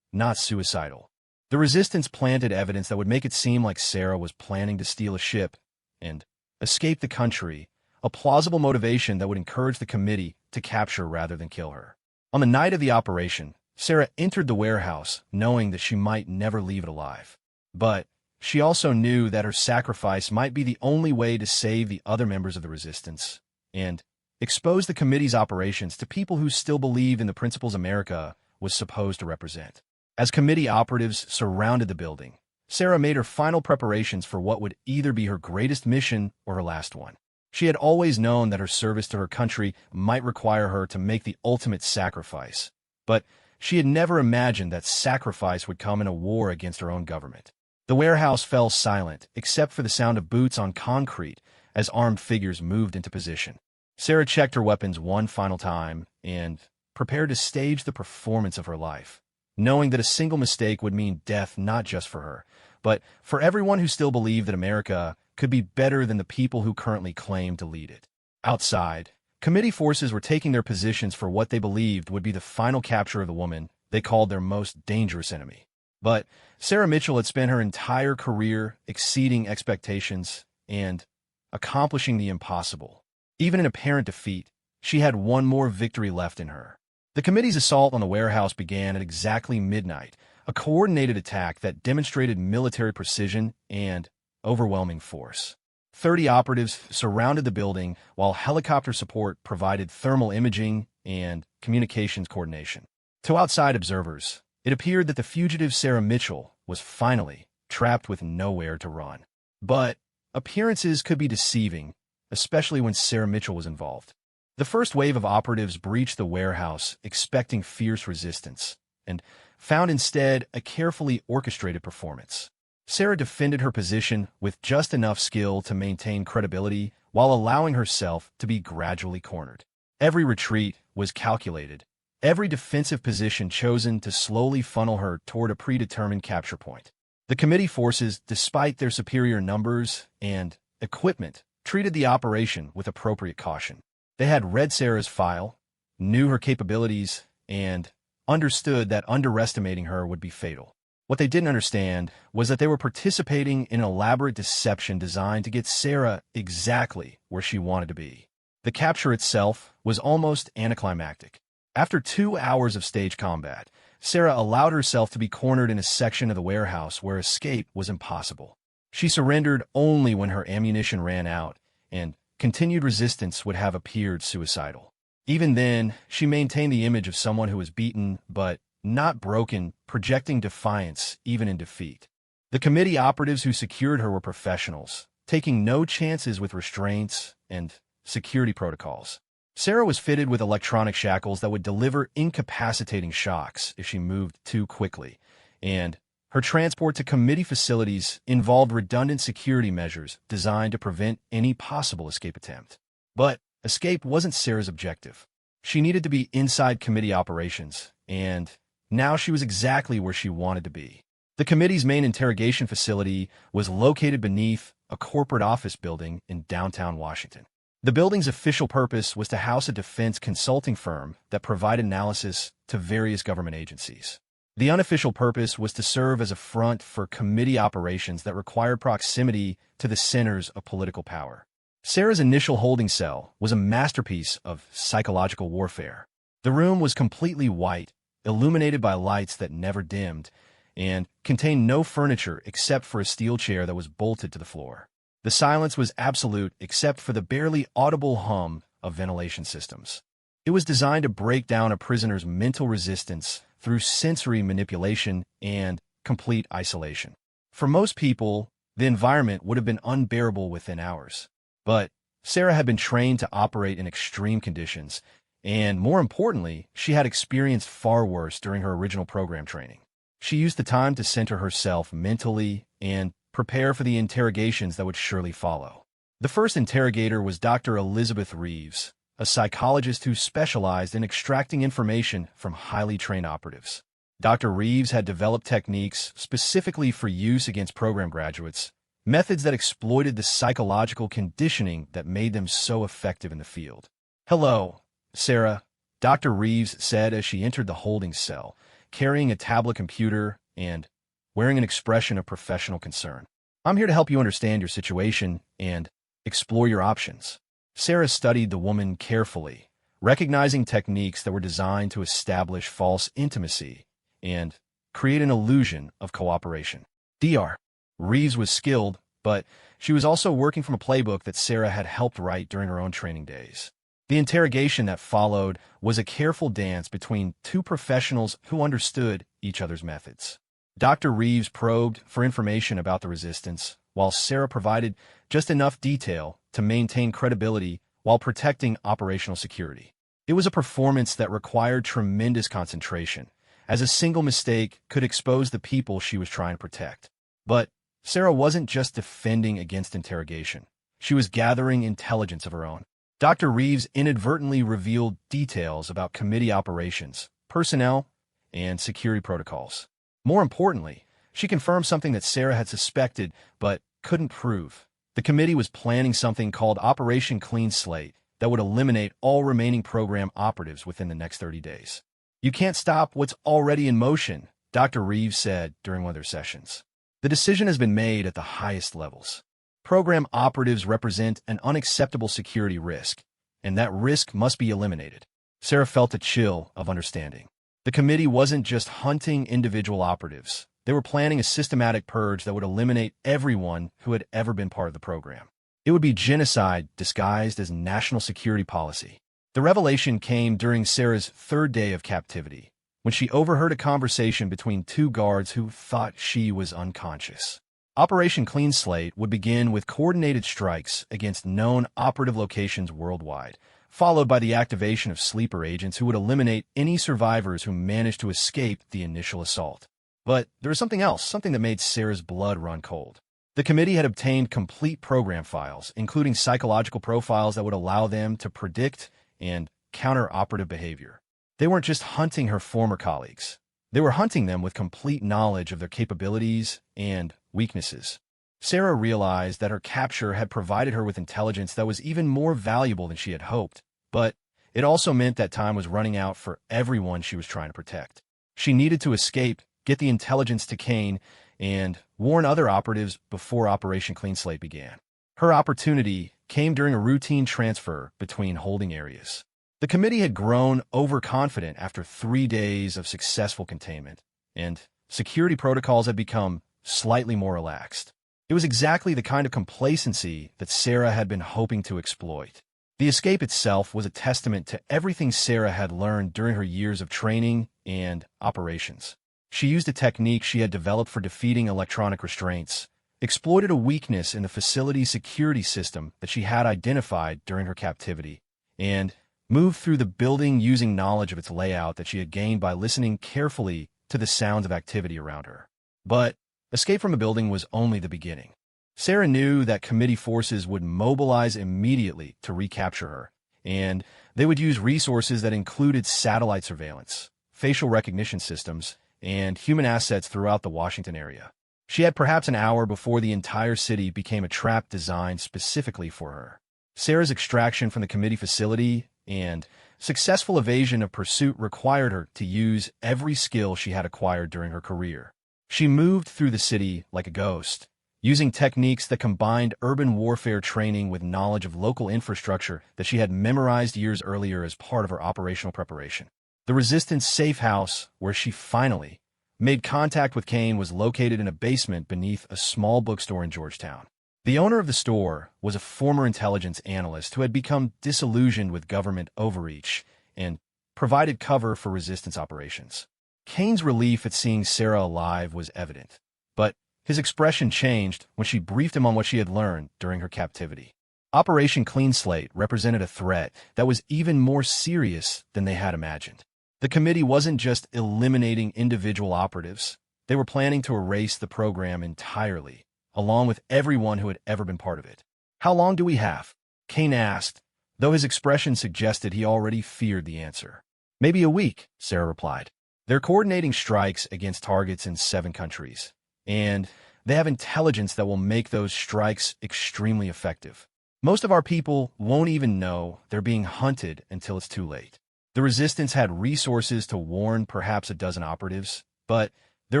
not suicidal. The resistance planted evidence that would make it seem like Sarah was planning to steal a ship and escape the country, a plausible motivation that would encourage the committee to capture rather than kill her. On the night of the operation, Sarah entered the warehouse knowing that she might never leave it alive. But she also knew that her sacrifice might be the only way to save the other members of the resistance and expose the committee's operations to people who still believed in the principles America was supposed to represent. As committee operatives surrounded the building, Sarah made her final preparations for what would either be her greatest mission or her last one. She had always known that her service to her country might require her to make the ultimate sacrifice, but she had never imagined that sacrifice would come in a war against her own government. The warehouse fell silent, except for the sound of boots on concrete as armed figures moved into position. Sarah checked her weapons one final time and prepared to stage the performance of her life, knowing that a single mistake would mean death not just for her, but for everyone who still believed that America could be better than the people who currently claim to lead it. Outside, committee forces were taking their positions for what they believed would be the final capture of the woman they called their most dangerous enemy. But Sarah Mitchell had spent her entire career exceeding expectations and accomplishing the impossible. Even in apparent defeat, she had one more victory left in her. The committee's assault on the warehouse began at exactly midnight, a coordinated attack that demonstrated military precision and overwhelming force. 30 operatives surrounded the building, while helicopter support provided thermal imaging and communications coordination. To outside observers, it appeared that the fugitive Sarah Mitchell was finally trapped with nowhere to run. But appearances could be deceiving, especially when Sarah Mitchell was involved. The first wave of operatives breached the warehouse, expecting fierce resistance, and found instead a carefully orchestrated performance. Sarah defended her position with just enough skill to maintain credibility while allowing herself to be gradually cornered. Every retreat was calculated, every defensive position chosen to slowly funnel her toward a predetermined capture point. The committee forces, despite their superior numbers and equipment, treated the operation with appropriate caution. They had read Sarah's file, knew her capabilities, and understood that underestimating her would be fatal. What they didn't understand was that they were participating in an elaborate deception designed to get Sarah exactly where she wanted to be. The capture itself was almost anticlimactic. After 2 hours of stage combat, Sarah allowed herself to be cornered in a section of the warehouse where escape was impossible. She surrendered only when her ammunition ran out, and continued resistance would have appeared suicidal. Even then, she maintained the image of someone who was beaten but not broken, projecting defiance even in defeat. The committee operatives who secured her were professionals, taking no chances with restraints and security protocols. Sarah was fitted with electronic shackles that would deliver incapacitating shocks if she moved too quickly, and her transport to committee facilities involved redundant security measures designed to prevent any possible escape attempt. But escape wasn't Sarah's objective. She needed to be inside committee operations, and now she was exactly where she wanted to be. The committee's main interrogation facility was located beneath a corporate office building in downtown Washington. The building's official purpose was to house a defense consulting firm that provided analysis to various government agencies. The unofficial purpose was to serve as a front for committee operations that required proximity to the centers of political power. Sarah's initial holding cell was a masterpiece of psychological warfare. The room was completely white, illuminated by lights that never dimmed, and contained no furniture except for a steel chair that was bolted to the floor. The silence was absolute except for the barely audible hum of ventilation systems. It was designed to break down a prisoner's mental resistance through sensory manipulation and complete isolation. For most people, the environment would have been unbearable within hours. But Sarah had been trained to operate in extreme conditions, and more importantly, she had experienced far worse during her original program training. She used the time to center herself mentally and prepare for the interrogations that would surely follow. The first interrogator was Dr. Elizabeth Reeves, a psychologist who specialized in extracting information from highly trained operatives. Dr. Reeves had developed techniques specifically for use against program graduates, methods that exploited the psychological conditioning that made them so effective in the field. "Hello, Sarah," Dr. Reeves said as she entered the holding cell, carrying a tablet computer and wearing an expression of professional concern. "I'm here to help you understand your situation and explore your options." Sarah studied the woman carefully, recognizing techniques that were designed to establish false intimacy and create an illusion of cooperation. Dr. Reeves was skilled, but she was also working from a playbook that Sarah had helped write during her own training days. The interrogation that followed was a careful dance between two professionals who understood each other's methods. Dr. Reeves probed for information about the resistance, while Sarah provided just enough detail to maintain credibility while protecting operational security. It was a performance that required tremendous concentration, as a single mistake could expose the people she was trying to protect. But Sarah wasn't just defending against interrogation. She was gathering intelligence of her own. Dr. Reeves inadvertently revealed details about committee operations, personnel, and security protocols. More importantly, she confirmed something that Sarah had suspected but couldn't prove. The committee was planning something called Operation Clean Slate that would eliminate all remaining program operatives within the next 30 days. "You can't stop what's already in motion," Dr. Reeves said during one of their sessions. "The decision has been made at the highest levels. Program operatives represent an unacceptable security risk, and that risk must be eliminated. Sarah felt a chill of understanding. The committee wasn't just hunting individual operatives. They were planning a systematic purge that would eliminate everyone who had ever been part of the program. It would be genocide disguised as national security policy. The revelation came during Sarah's third day of captivity, when she overheard a conversation between two guards who thought she was unconscious. Operation Clean Slate would begin with coordinated strikes against known operative locations worldwide, followed by the activation of sleeper agents who would eliminate any survivors who managed to escape the initial assault. But there was something else, something that made Sarah's blood run cold. The committee had obtained complete program files, including psychological profiles that would allow them to predict and counter operative behavior. They weren't just hunting her former colleagues. They were hunting them with complete knowledge of their capabilities and weaknesses. Sarah realized that her capture had provided her with intelligence that was even more valuable than she had hoped, but it also meant that time was running out for everyone she was trying to protect. She needed to escape, get the intelligence to Kane, and warn other operatives before Operation Clean Slate began. Her opportunity came during a routine transfer between holding areas. The committee had grown overconfident after 3 days of successful containment, and security protocols had become slightly more relaxed. It was exactly the kind of complacency that Sarah had been hoping to exploit. The escape itself was a testament to everything Sarah had learned during her years of training and operations. She used a technique she had developed for defeating electronic restraints, exploited a weakness in the facility's security system that she had identified during her captivity, and moved through the building using knowledge of its layout that she had gained by listening carefully to the sounds of activity around her. But escape from the building was only the beginning. Sarah knew that committee forces would mobilize immediately to recapture her, and they would use resources that included satellite surveillance, facial recognition systems, and human assets throughout the Washington area. She had perhaps an hour before the entire city became a trap designed specifically for her. Sarah's extraction from the committee facility and successful evasion of pursuit required her to use every skill she had acquired during her career. She moved through the city like a ghost, using techniques that combined urban warfare training with knowledge of local infrastructure that she had memorized years earlier as part of her operational preparation. The Resistance safe house, where she finally made contact with Kane, was located in a basement beneath a small bookstore in Georgetown. The owner of the store was a former intelligence analyst who had become disillusioned with government overreach and provided cover for resistance operations. Kane's relief at seeing Sarah alive was evident, but his expression changed when she briefed him on what she had learned during her captivity. Operation Clean Slate represented a threat that was even more serious than they had imagined. The committee wasn't just eliminating individual operatives. They were planning to erase the program entirely, along with everyone who had ever been part of it. "How long do we have?" Kane asked, though his expression suggested he already feared the answer. "Maybe a week," Sarah replied. "They're coordinating strikes against targets in 7 countries, and they have intelligence that will make those strikes extremely effective. Most of our people won't even know they're being hunted until it's too late." The Resistance had resources to warn perhaps a dozen operatives, but there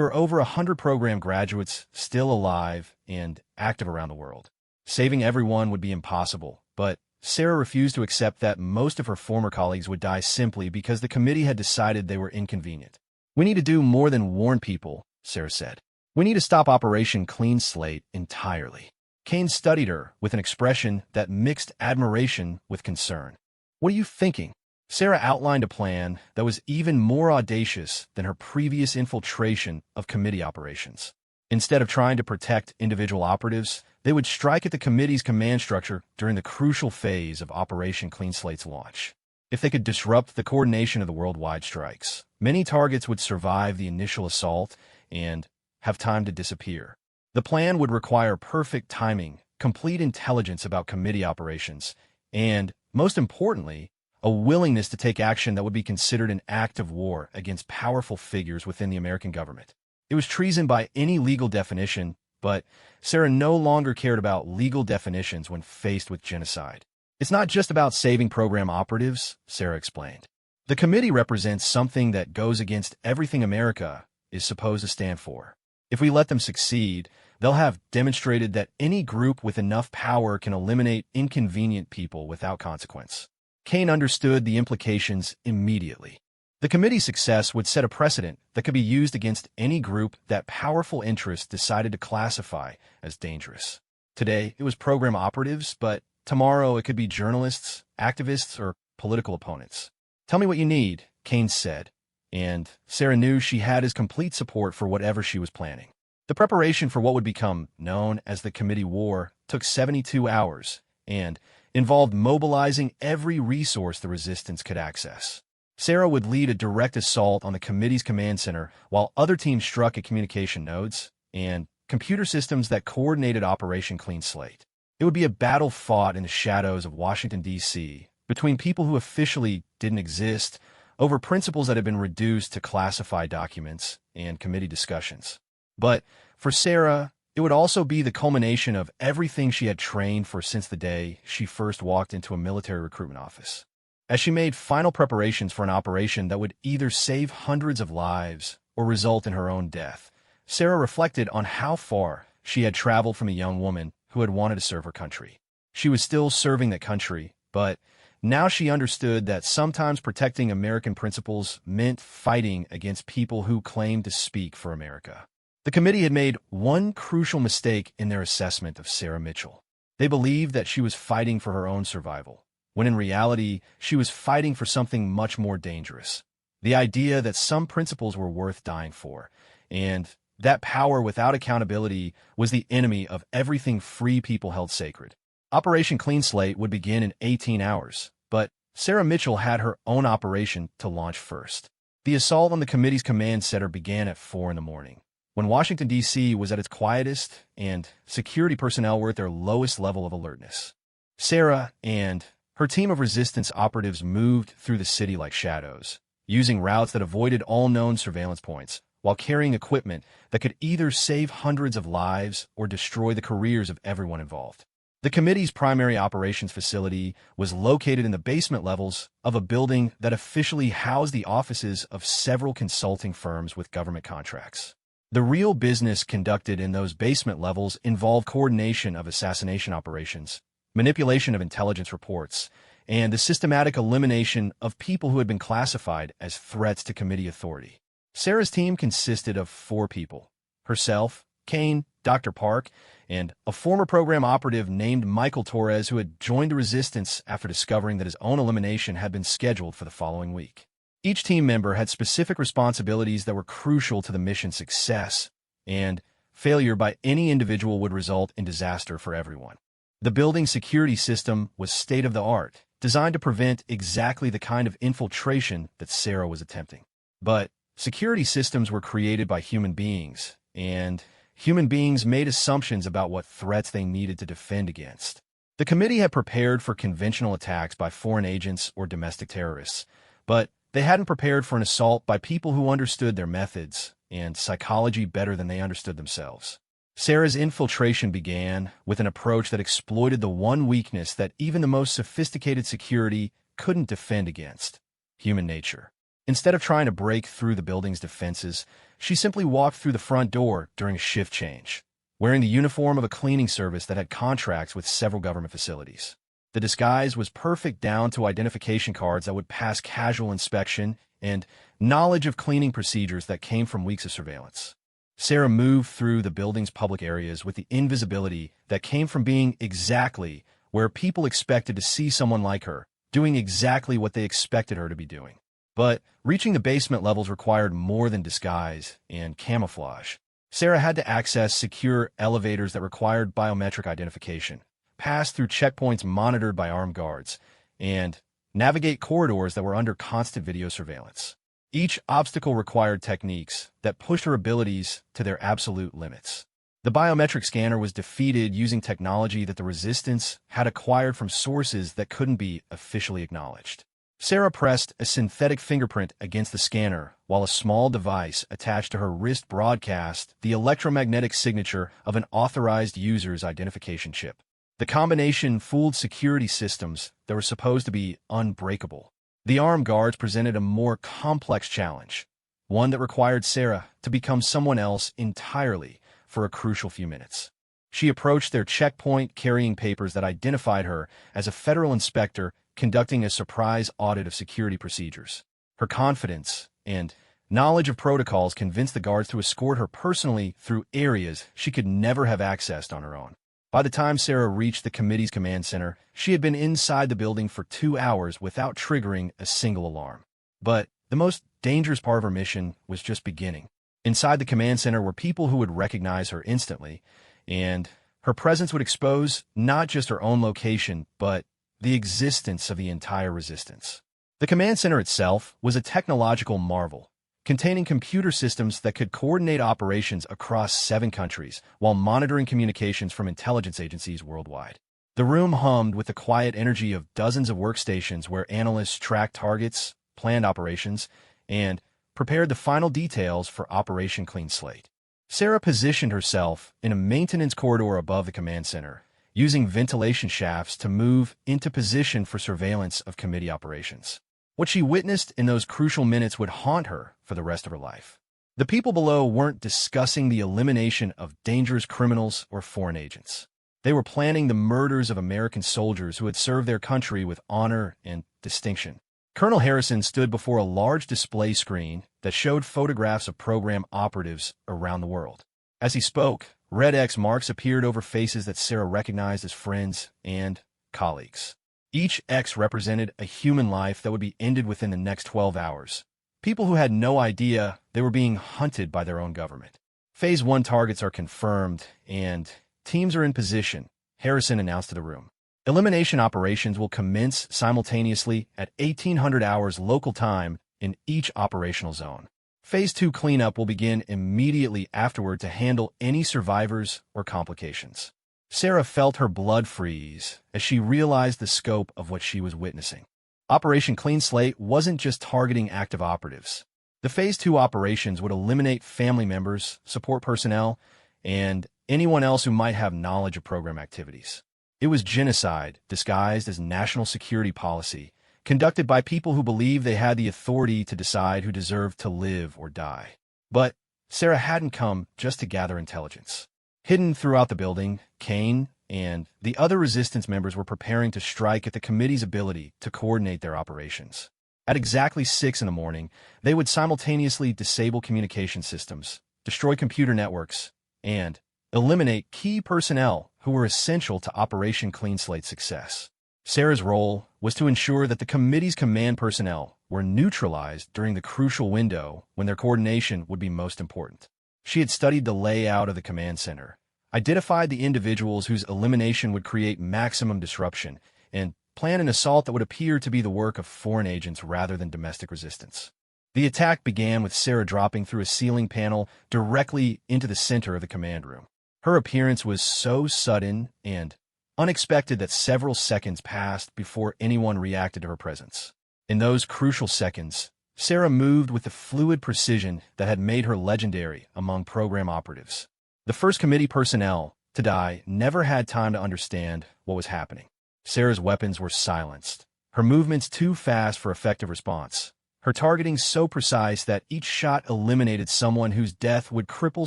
were over 100 program graduates still alive and active around the world. Saving everyone would be impossible, but Sarah refused to accept that most of her former colleagues would die simply because the committee had decided they were inconvenient. "We need to do more than warn people," Sarah said. "We need to stop Operation Clean Slate entirely." Kane studied her with an expression that mixed admiration with concern. "What are you thinking?" Sarah outlined a plan that was even more audacious than her previous infiltration of committee operations. Instead of trying to protect individual operatives, they would strike at the committee's command structure during the crucial phase of Operation Clean Slate's launch. If they could disrupt the coordination of the worldwide strikes, many targets would survive the initial assault and have time to disappear. The plan would require perfect timing, complete intelligence about committee operations, and, most importantly, a willingness to take action that would be considered an act of war against powerful figures within the American government. It was treason by any legal definition, but Sarah no longer cared about legal definitions when faced with genocide. "It's not just about saving program operatives," Sarah explained. "The committee represents something that goes against everything America is supposed to stand for. If we let them succeed, They'll have demonstrated that any group with enough power can eliminate inconvenient people without consequence. Kane understood the implications immediately. The committee's success would set a precedent that could be used against any group that powerful interests decided to classify as dangerous. Today, it was program operatives, but tomorrow it could be journalists, activists, or political opponents. "Tell me what you need," Kane said, and Sarah knew she had his complete support for whatever she was planning. The preparation for what would become known as the Committee War took 72 hours and involved mobilizing every resource the resistance could access. Sarah would lead a direct assault on the committee's command center while other teams struck at communication nodes and computer systems that coordinated Operation Clean Slate. It would be a battle fought in the shadows of Washington, D.C., between people who officially didn't exist over principles that had been reduced to classified documents and committee discussions. But for Sarah, it would also be the culmination of everything she had trained for since the day she first walked into a military recruitment office. As she made final preparations for an operation that would either save hundreds of lives or result in her own death, Sarah reflected on how far she had traveled from a young woman who had wanted to serve her country. She was still serving that country, but now she understood that sometimes protecting American principles meant fighting against people who claimed to speak for America. The committee had made one crucial mistake in their assessment of Sarah Mitchell. They believed that she was fighting for her own survival, when in reality, she was fighting for something much more dangerous. The idea that some principles were worth dying for, and that power without accountability was the enemy of everything free people held sacred. Operation Clean Slate would begin in 18 hours, but Sarah Mitchell had her own operation to launch first. The assault on the committee's command center began at 4 in the morning, when Washington, D.C. was at its quietest and security personnel were at their lowest level of alertness. Sarah and her team of resistance operatives moved through the city like shadows, using routes that avoided all known surveillance points, while carrying equipment that could either save hundreds of lives or destroy the careers of everyone involved. The committee's primary operations facility was located in the basement levels of a building that officially housed the offices of several consulting firms with government contracts. The real business conducted in those basement levels involved coordination of assassination operations, manipulation of intelligence reports, and the systematic elimination of people who had been classified as threats to committee authority. Sarah's team consisted of 4 people: herself, Kane, Dr. Park, and a former program operative named Michael Torres who had joined the resistance after discovering that his own elimination had been scheduled for the following week. Each team member had specific responsibilities that were crucial to the mission's success, and failure by any individual would result in disaster for everyone. The building's security system was state-of-the-art, designed to prevent exactly the kind of infiltration that Sarah was attempting. But security systems were created by human beings, and human beings made assumptions about what threats they needed to defend against. The committee had prepared for conventional attacks by foreign agents or domestic terrorists, but they hadn't prepared for an assault by people who understood their methods and psychology better than they understood themselves. Sarah's infiltration began with an approach that exploited the one weakness that even the most sophisticated security couldn't defend against: human nature. Instead of trying to break through the building's defenses, she simply walked through the front door during a shift change, wearing the uniform of a cleaning service that had contracts with several government facilities. The disguise was perfect down to identification cards that would pass casual inspection and knowledge of cleaning procedures that came from weeks of surveillance. Sarah moved through the building's public areas with the invisibility that came from being exactly where people expected to see someone like her, doing exactly what they expected her to be doing. But reaching the basement levels required more than disguise and camouflage. Sarah had to access secure elevators that required biometric identification, pass through checkpoints monitored by armed guards, and navigate corridors that were under constant video surveillance. Each obstacle required techniques that pushed her abilities to their absolute limits. The biometric scanner was defeated using technology that the resistance had acquired from sources that couldn't be officially acknowledged. Sarah pressed a synthetic fingerprint against the scanner while a small device attached to her wrist broadcast the electromagnetic signature of an authorized user's identification chip. The combination fooled security systems that were supposed to be unbreakable. The armed guards presented a more complex challenge, one that required Sarah to become someone else entirely for a crucial few minutes. She approached their checkpoint carrying papers that identified her as a federal inspector conducting a surprise audit of security procedures. Her confidence and knowledge of protocols convinced the guards to escort her personally through areas she could never have accessed on her own. By the time Sarah reached the committee's command center, she had been inside the building for 2 hours without triggering a single alarm. But the most dangerous part of her mission was just beginning. Inside the command center were people who would recognize her instantly, and her presence would expose not just her own location, but the existence of the entire resistance. The command center itself was a technological marvel, containing computer systems that could coordinate operations across 7 countries while monitoring communications from intelligence agencies worldwide. The room hummed with the quiet energy of dozens of workstations where analysts tracked targets, planned operations, and prepared the final details for Operation Clean Slate. Sarah positioned herself in a maintenance corridor above the command center, using ventilation shafts to move into position for surveillance of committee operations. What she witnessed in those crucial minutes would haunt her for the rest of her life. The people below weren't discussing the elimination of dangerous criminals or foreign agents. They were planning the murders of American soldiers who had served their country with honor and distinction. Colonel Harrison stood before a large display screen that showed photographs of program operatives around the world. As he spoke, red X marks appeared over faces that Sarah recognized as friends and colleagues. Each X represented a human life that would be ended within the next 12 hours. People who had no idea they were being hunted by their own government. Phase 1 targets are confirmed, and teams are in position, Harrison announced to the room. Elimination operations will commence simultaneously at 1800 hours local time in each operational zone. Phase 2 cleanup will begin immediately afterward to handle any survivors or complications. Sarah felt her blood freeze as she realized the scope of what she was witnessing. Operation Clean Slate wasn't just targeting active operatives. The Phase 2 operations would eliminate family members, support personnel, and anyone else who might have knowledge of program activities. It was genocide disguised as national security policy, conducted by people who believed they had the authority to decide who deserved to live or die. But Sarah hadn't come just to gather intelligence. Hidden throughout the building, Kane and the other resistance members were preparing to strike at the committee's ability to coordinate their operations. At exactly 6 in the morning, they would simultaneously disable communication systems, destroy computer networks, and eliminate key personnel who were essential to Operation Clean Slate's success. Sarah's role was to ensure that the committee's command personnel were neutralized during the crucial window when their coordination would be most important. She had studied the layout of the command center, identified the individuals whose elimination would create maximum disruption, and planned an assault that would appear to be the work of foreign agents rather than domestic resistance. The attack began with Sarah dropping through a ceiling panel directly into the center of the command room. Her appearance was so sudden and unexpected that several seconds passed before anyone reacted to her presence. In those crucial seconds, Sarah moved with the fluid precision that had made her legendary among program operatives. The first committee personnel to die never had time to understand what was happening. Sarah's weapons were silenced, her movements too fast for effective response, her targeting so precise that each shot eliminated someone whose death would cripple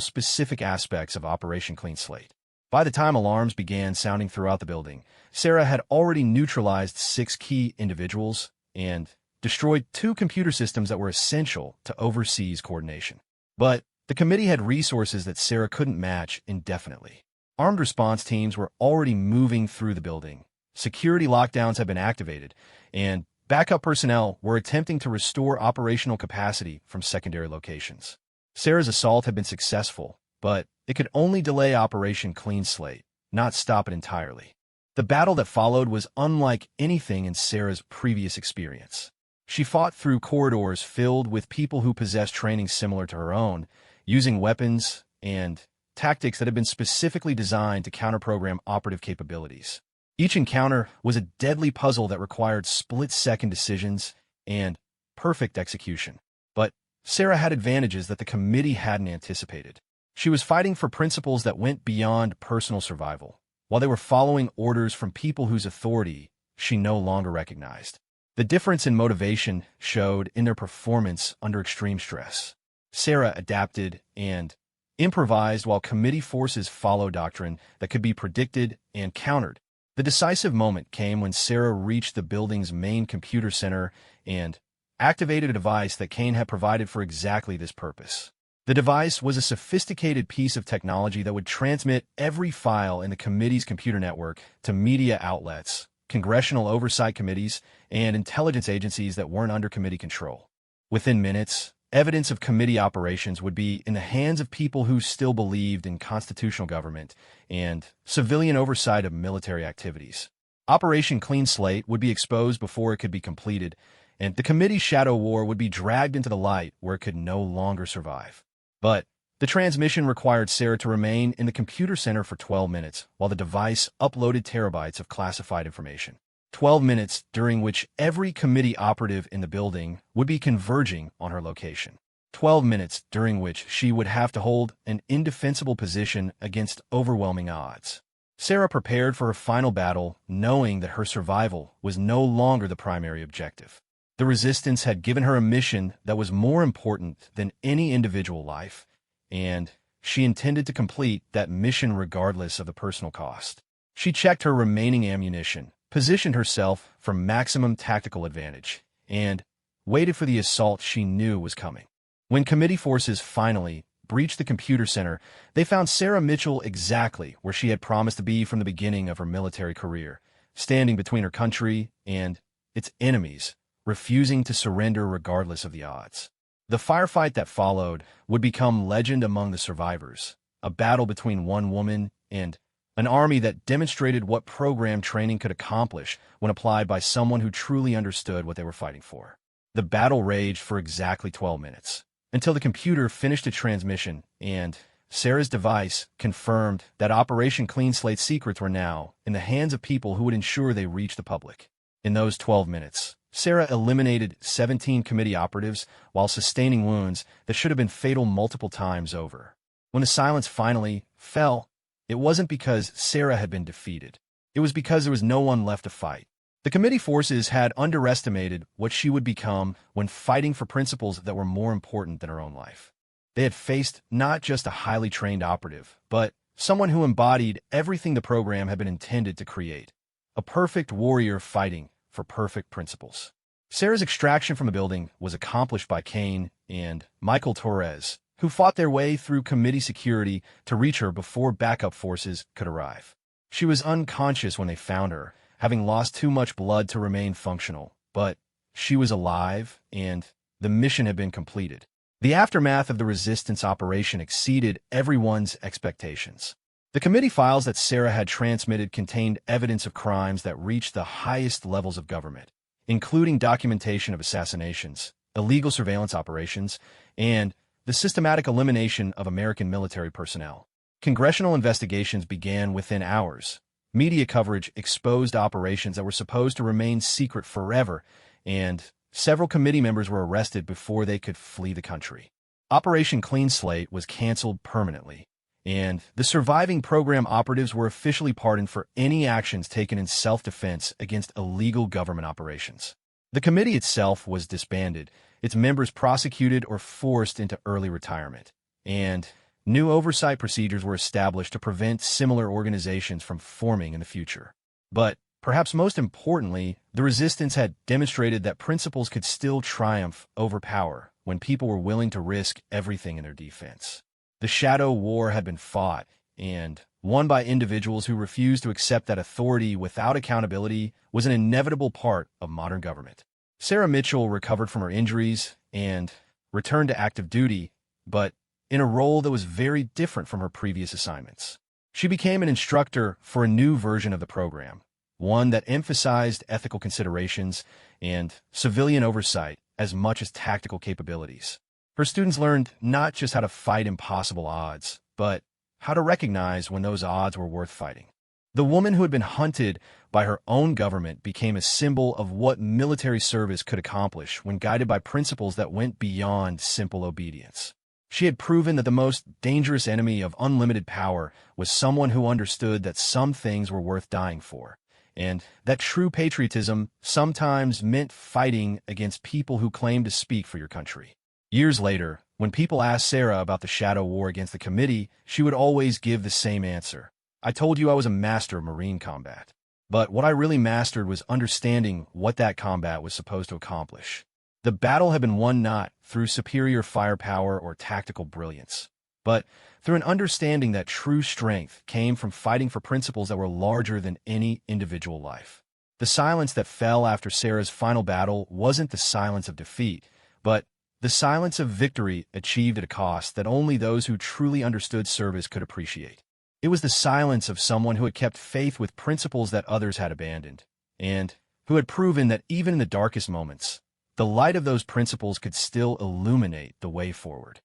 specific aspects of Operation Clean Slate. By the time alarms began sounding throughout the building, Sarah had already neutralized 6 key individuals and destroyed 2 computer systems that were essential to overseas coordination. But the committee had resources that Sarah couldn't match indefinitely. Armed response teams were already moving through the building. Security lockdowns had been activated, and backup personnel were attempting to restore operational capacity from secondary locations. Sarah's assault had been successful, but it could only delay Operation Clean Slate, not stop it entirely. The battle that followed was unlike anything in Sarah's previous experience. She fought through corridors filled with people who possessed training similar to her own, using weapons and tactics that had been specifically designed to counter-program operative capabilities. Each encounter was a deadly puzzle that required split-second decisions and perfect execution. But Sarah had advantages that the committee hadn't anticipated. She was fighting for principles that went beyond personal survival, while they were following orders from people whose authority she no longer recognized. The difference in motivation showed in their performance under extreme stress. Sarah adapted and improvised while committee forces followed doctrine that could be predicted and countered. The decisive moment came when Sarah reached the building's main computer center and activated a device that Kane had provided for exactly this purpose. The device was a sophisticated piece of technology that would transmit every file in the committee's computer network to media outlets, congressional oversight committees, and intelligence agencies that weren't under committee control. Within minutes, evidence of committee operations would be in the hands of people who still believed in constitutional government and civilian oversight of military activities. Operation Clean Slate would be exposed before it could be completed, and the committee's shadow war would be dragged into the light where it could no longer survive. But the transmission required Sarah to remain in the computer center for 12 minutes while the device uploaded terabytes of classified information. 12 minutes during which every committee operative in the building would be converging on her location. 12 minutes during which she would have to hold an indefensible position against overwhelming odds. Sarah prepared for her final battle, knowing that her survival was no longer the primary objective. The resistance had given her a mission that was more important than any individual life, and she intended to complete that mission regardless of the personal cost. She checked her remaining ammunition, positioned herself for maximum tactical advantage, and waited for the assault she knew was coming. When committee forces finally breached the computer center, they found Sarah Mitchell exactly where she had promised to be from the beginning of her military career, standing between her country and its enemies, refusing to surrender regardless of the odds. The firefight that followed would become legend among the survivors, a battle between one woman and an army that demonstrated what program training could accomplish when applied by someone who truly understood what they were fighting for. The battle raged for exactly 12 minutes, until the computer finished its transmission and Sarah's device confirmed that Operation Clean Slate secrets were now in the hands of people who would ensure they reached the public. In those 12 minutes, Sarah eliminated 17 committee operatives while sustaining wounds that should have been fatal multiple times over. When the silence finally fell, it wasn't because Sarah had been defeated. It was because there was no one left to fight. The committee forces had underestimated what she would become when fighting for principles that were more important than her own life. They had faced not just a highly trained operative, but someone who embodied everything the program had been intended to create. A perfect warrior fighting for perfect principles. Sarah's extraction from the building was accomplished by Kane and Michael Torres, who fought their way through committee security to reach her before backup forces could arrive. She was unconscious when they found her, having lost too much blood to remain functional, but she was alive, and the mission had been completed. The aftermath of the resistance operation exceeded everyone's expectations. The committee files that Sarah had transmitted contained evidence of crimes that reached the highest levels of government, including documentation of assassinations, illegal surveillance operations, and the systematic elimination of American military personnel. Congressional investigations began within hours. Media coverage exposed operations that were supposed to remain secret forever, and several committee members were arrested before they could flee the country. Operation Clean Slate was canceled permanently, and the surviving program operatives were officially pardoned for any actions taken in self-defense against illegal government operations. The committee itself was disbanded, its members prosecuted or forced into early retirement, and new oversight procedures were established to prevent similar organizations from forming in the future. But perhaps most importantly, the resistance had demonstrated that principles could still triumph over power when people were willing to risk everything in their defense. The shadow war had been fought and won by individuals who refused to accept that authority without accountability was an inevitable part of modern government. Sarah Mitchell recovered from her injuries and returned to active duty, but in a role that was very different from her previous assignments. She became an instructor for a new version of the program, one that emphasized ethical considerations and civilian oversight as much as tactical capabilities. Her students learned not just how to fight impossible odds, but how to recognize when those odds were worth fighting. The woman who had been hunted by her own government became a symbol of what military service could accomplish when guided by principles that went beyond simple obedience. She had proven that the most dangerous enemy of unlimited power was someone who understood that some things were worth dying for, and that true patriotism sometimes meant fighting against people who claimed to speak for your country. Years later, When people asked Sarah about the shadow war against the committee, she would always give the same answer. I told you I was a master of marine combat. But what I really mastered was understanding what that combat was supposed to accomplish. The battle had been won not through superior firepower or tactical brilliance, but through an understanding that true strength came from fighting for principles that were larger than any individual life. The silence that fell after Sarah's final battle wasn't the silence of defeat, but the silence of victory achieved at a cost that only those who truly understood service could appreciate. It was the silence of someone who had kept faith with principles that others had abandoned, and who had proven that even in the darkest moments, the light of those principles could still illuminate the way forward.